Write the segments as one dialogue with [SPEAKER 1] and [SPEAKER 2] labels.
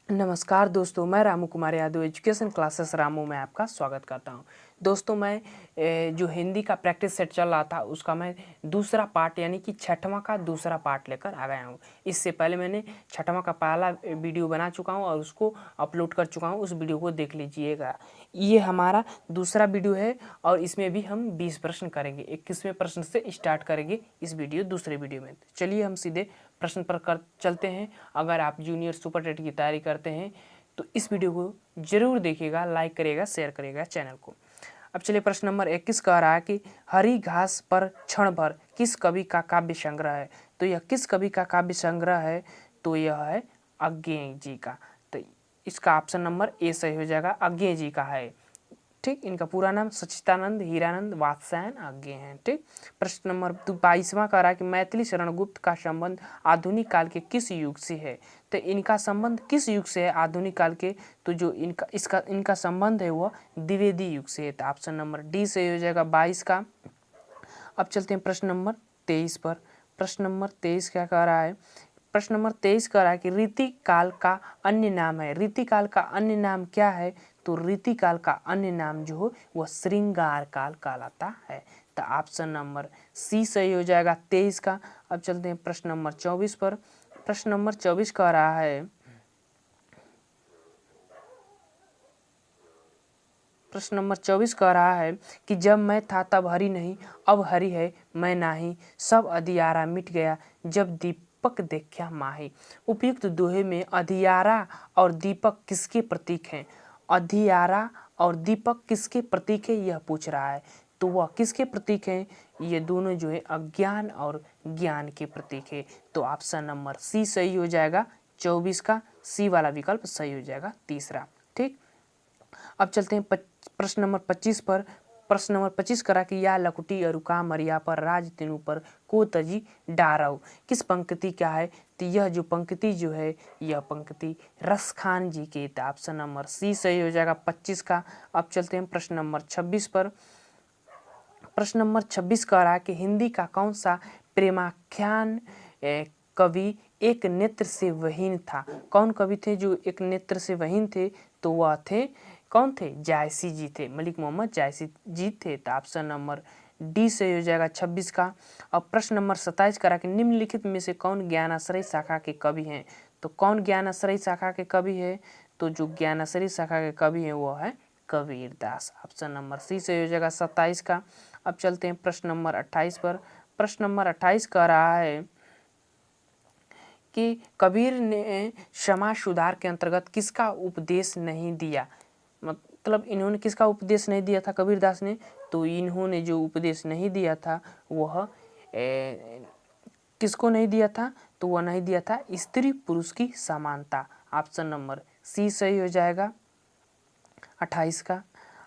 [SPEAKER 1] नमस्कार दोस्तों, मैं रामू कुमार यादव एजुकेशन क्लासेस रामू में आपका स्वागत करता हूं। दोस्तों मैं जो हिंदी का प्रैक्टिस सेट चल रहा था उसका मैं दूसरा पार्ट यानी कि छठवां का दूसरा पार्ट लेकर आ गया हूं। इससे पहले मैंने छठवां का पहला वीडियो बना चुका हूं और उसको अपलोड कर चुका हूं, उस वीडियो को देख लीजिएगा। ये हमारा दूसरा वीडियो है और इसमें भी हम 20 प्रश्न करेंगे। 21वें प्रश्न से स्टार्ट करेंगे इस वीडियो दूसरे वीडियो में। चलिए हम सीधे प्रश्न पर चलते हैं। अगर आप जूनियर सुपर टेट की तैयारी करते हैं तो इस वीडियो को जरूर देखिएगा, लाइक करिएगा, शेयर करिएगा चैनल को। अब चलिए प्रश्न नंबर 21 कह रहा है कि हरी घास पर क्षण भर किस कवि का काव्य संग्रह है। तो यह किस कवि का काव्य संग्रह है? तो यह है अज्ञेय जी का। तो इसका ऑप्शन नंबर ए सही हो जाएगा, अज्ञेय जी का है। ठीक, इनका पूरा नाम सच्चिदानंद हीरानंद वात्स्यायन अज्ञेय हैं। ठीक, प्रश्न नंबर 22वां कह रहा है कि मैथिली शरण गुप्त का संबंध आधुनिक काल के किस युग से है। तो इनका संबंध किस युग से है आधुनिक काल के? तो जो इनका संबंध है वह द्विवेदी युग से है। तो ऑप्शन नंबर डी सही हो जाएगा 22 का। अब चलते हैं प्रश्न नंबर 23 पर। प्रश्न नंबर 23 क्या कह रहा है? प्रश्न नंबर 23 कह रहा है कि रीति काल का अन्य नाम है। रीति काल का अन्य नाम क्या है? तो रीति काल का अन्य नाम जो है वह श्रृंगार काल कहलाता है। तो ऑप्शन नंबर सी सही हो जाएगा 23 का। अब चलते हैं प्रश्न नंबर 24 पर। प्रश्न नंबर 24 कह रहा है, प्रश्न नंबर 24 कह रहा है कि जब मैं था तब हरि नहीं, अब हरि है मैं नाही, सब अधियारा मिट गया जब दीपक देखा माही। उपयुक्त दोहे में अधियारा और दीपक किसके प्रतीक हैं? अधियारा और दीपक किसके प्रतीक है यह पूछ रहा है। तो वह किसके प्रतीक हैं? ये दोनों जो है अज्ञान और ज्ञान के प्रतीक है। तो ऑप्शन नंबर सी सही हो जाएगा 24 का। सी वाला विकल्प सही हो जाएगा तीसरा। ठीक, अब चलते हैं प्रश्न नंबर 25 पर। प्रश्न नंबर 25 करा कि या लकुटी अरुका मरिया पर राज तेनु पर को तजी डारव। किस पंक्ति क्या है? तो यह जो पंक्ति जो है यह पंक्ति रसखान जी की। ऑप्शन नंबर सी सही हो जाएगा 25 का। अब चलते हैं प्रश्न नंबर 26 पर। प्रश्न नंबर 26 कह रहा है कि हिंदी का कौन सा प्रेमाख्यान कवि एक नेत्र से वहीन था? कौन कवि थे जो एक नेत्र से वहीन थे? तो वह थे, कौन थे? जायसी जी थे, मलिक मोहम्मद जायसी जी थे। तो ऑप्शन नंबर डी से हो जाएगा 26 का। अब प्रश्न नंबर 27 करा कि निम्नलिखित में से कौन ज्ञानाश्रय शाखा के कवि हैं? तो कौन ज्ञानाश्रय शाखा के कवि है? तो जो ज्ञानाश्रय शाखा के कवि हैं वो है कबीरदास। ऑप्शन नंबर सी से हो जाएगा 27 का। अब चलते हैं प्रश्न नंबर 28 पर। प्रश्न नंबर 28 कह रहा है कि कबीर ने समाज सुधार के अंतर्गत किसका उपदेश नहीं दिया? मतलब इन्होंने किसका उपदेश नहीं दिया था कबीरदास ने? तो इन्होंने जो उपदेश नहीं दिया था वह किसको नहीं दिया था? तो वह नहीं दिया था स्त्री पुरुष की समानता। ऑप्शन नंबर सी सही हो जाएगा 28 का।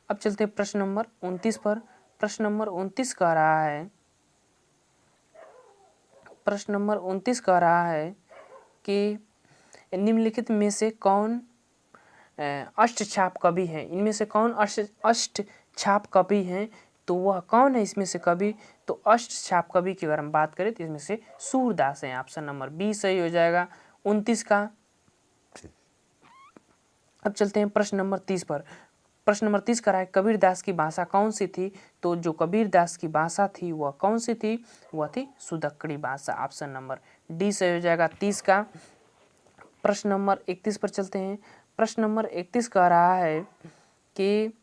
[SPEAKER 1] अब चलते हैं प्रश्न नंबर 29 पर। प्रश्न नंबर 29 कह रहा है, प्रश्न नंबर 29 कह रहा है कि निम्नलिखित में से कौन अष्टछाप कवि हैं? इनमें से कौन अष्टछाप कवि हैं? तो वह कौन है इसमें से कवि? तो अष्टछाप कवि की अगर हम बात करें तो इसमें से सूरदास हैं। ऑप्शन नंबर बी सही हो जाएगा 29 का। अब चलते हैं प्रश्न नंबर 30 पर। प्रश्न नंबर 30 करा है कबीरदास की भाषा कौन सी थी? तो जो कबीरदास की भाषा थी वह कौन सी थी? वह थी सुदक्कड़ी भाषा। ऑप्शन नंबर डी सही हो जाएगा 30 का। प्रश्न नंबर 31 पर चलते हैं। प्रश्न नंबर 31 कह रहा है कि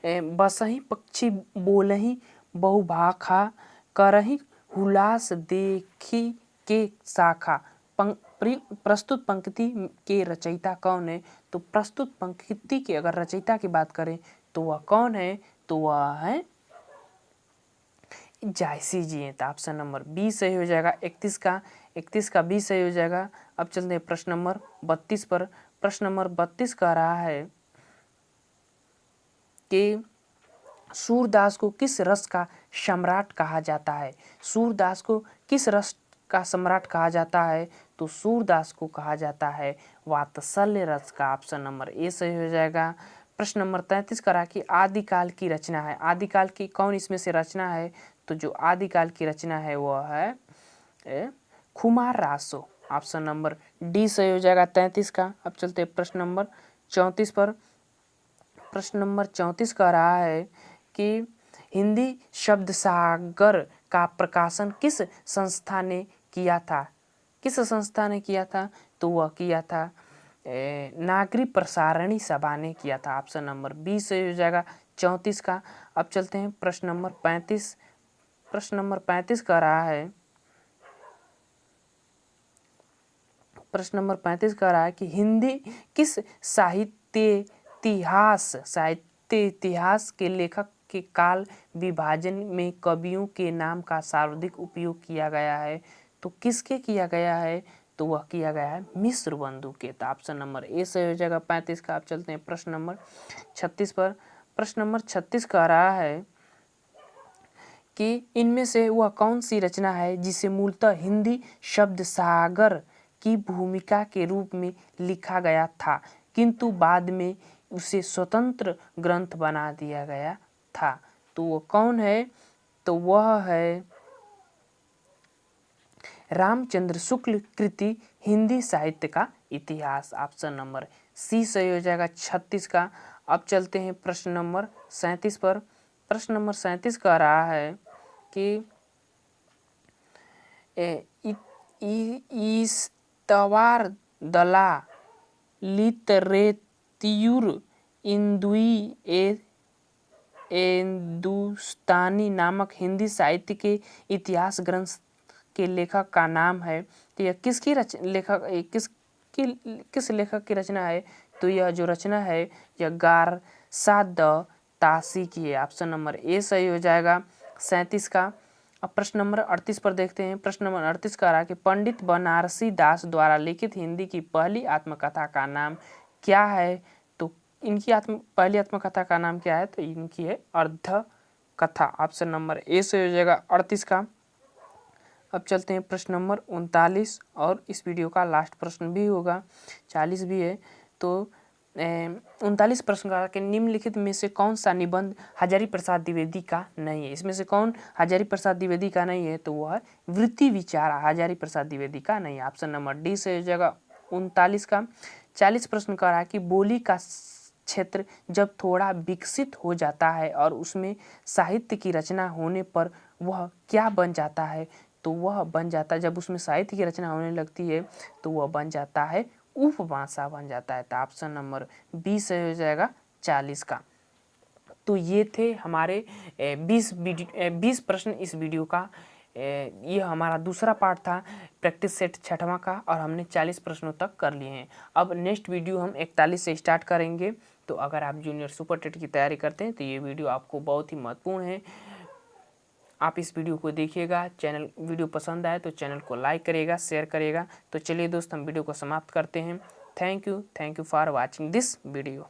[SPEAKER 1] बसही पक्षी बोलही बहुभाखा करही हुलास देखी के शाखा। प्रस्तुत पंक्ति के रचयिता कौन है? तो प्रस्तुत पंक्ति के अगर रचयिता की बात करें तो वह कौन है? तो वह है जायसी जी हैं। तो ऑप्शन नंबर बी सही हो जाएगा 31 का। 31 का बी सही हो जाएगा। अब चलते हैं प्रश्न नंबर 32 पर। प्रश्न नंबर 32 कह रहा है कि सूरदास को किस रस का सम्राट कहा जाता है? सूरदास को किस रस का सम्राट कहा जाता है? तो सूरदास को कहा जाता है वात्सल्य रस का। ऑप्शन नंबर ए सही हो जाएगा। प्रश्न नंबर 33 करा कि आदिकाल की रचना है। आदिकाल की कौन इसमें से रचना है? तो जो आदिकाल की रचना है वह है खुमार रासो। ऑप्शन नंबर डी सही हो जाएगा 33 का। अब चलते हैं प्रश्न नंबर 34 पर। प्रश्न नंबर 34 कह रहा है कि हिंदी शब्द सागर का प्रकाशन किस संस्था ने किया था? किस संस्था ने किया था? तो वह किया था नागरिक प्रसारणी सभा ने किया था। ऑप्शन नंबर बी सही हो जाएगा 34 का। अब चलते हैं प्रश्न नंबर 35। प्रश्न नंबर 35 कह रहा है, प्रश्न नंबर 35 कह रहा है कि हिंदी किस साहित्य इतिहास के लेखक के काल विभाजन में कवियों के नाम का सर्वाधिक उपयोग किया गया है? तो किसके किया गया है? तो वह किया गया है मिश्र बंधु के। तो ऑप्शन नंबर ए सही हो जाएगा 35 का। अब चलते हैं प्रश्न नंबर 36 पर। प्रश्न नंबर 36 कह रहा है कि इनमें से वह कौन सी रचना है जिसे मूलतः हिंदी शब्द सागर की भूमिका के रूप में लिखा गया था, किंतु बाद में उसे स्वतंत्र ग्रंथ बना दिया गया था? तो वह कौन है? तो वह है रामचंद्र शुक्ल कृति हिंदी साहित्य का इतिहास। ऑप्शन नंबर सी सही हो जाएगा 36 का। अब चलते हैं प्रश्न नंबर 37 पर। प्रश्न नंबर 37 कह रहा है कि इस्तवार दला लिटरेत्यूर हिंदुस्तानी नामक हिंदी साहित्य के इतिहास ग्रंथ के लेखक का नाम है। तो यह किस लेखक की रचना है? तो यह जो रचना है यह गारसा द तासी की है। ऑप्शन नंबर ए सही हो जाएगा 37 का। अब प्रश्न नंबर 38 पर देखते हैं। प्रश्न नंबर 38 कह रहा है कि पंडित बनारसी दास द्वारा लिखित हिंदी की पहली आत्मकथा का नाम क्या है? तो इनकी पहली आत्मकथा का नाम क्या है? तो इनकी है अर्ध कथा। ऑप्शन नंबर ए से हो जाएगा 38 का। अब चलते हैं प्रश्न नंबर 39 और इस वीडियो का लास्ट प्रश्न भी होगा, 40 भी है। तो 39 प्रश्न का कि निम्नलिखित में से कौन सा निबंध हजारी प्रसाद द्विवेदी का नहीं है? इसमें से कौन हजारी प्रसाद द्विवेदी का नहीं है? तो वह है वृत्ति विचार हजारी प्रसाद द्विवेदी का नहीं है। ऑप्शन नंबर डी से हो जाएगा 39 का। 40 प्रश्न का रहा है कि बोली का क्षेत्र जब थोड़ा विकसित हो जाता है और उसमें साहित्य की रचना होने पर वह क्या बन जाता है? तो वह बन जाता है, जब उसमें साहित्य की रचना होने लगती है तो वह बन जाता है उपभाषा बन जाता है। तो ऑप्शन नंबर बी से हो जाएगा 40 का। तो ये थे हमारे 20 प्रश्न इस वीडियो का। ये हमारा दूसरा पार्ट था प्रैक्टिस सेट 6वां का और हमने 40 प्रश्नों तक कर लिए हैं। अब नेक्स्ट वीडियो हम 41 से स्टार्ट करेंगे। तो अगर आप जूनियर सुपर टेट की तैयारी करते हैं तो ये वीडियो आपको बहुत ही महत्वपूर्ण है। आप इस वीडियो को देखिएगा। वीडियो पसंद आए तो चैनल को लाइक करिएगा, शेयर करिएगा। तो चलिए दोस्त हम वीडियो को समाप्त करते हैं। Thank you for watching this video.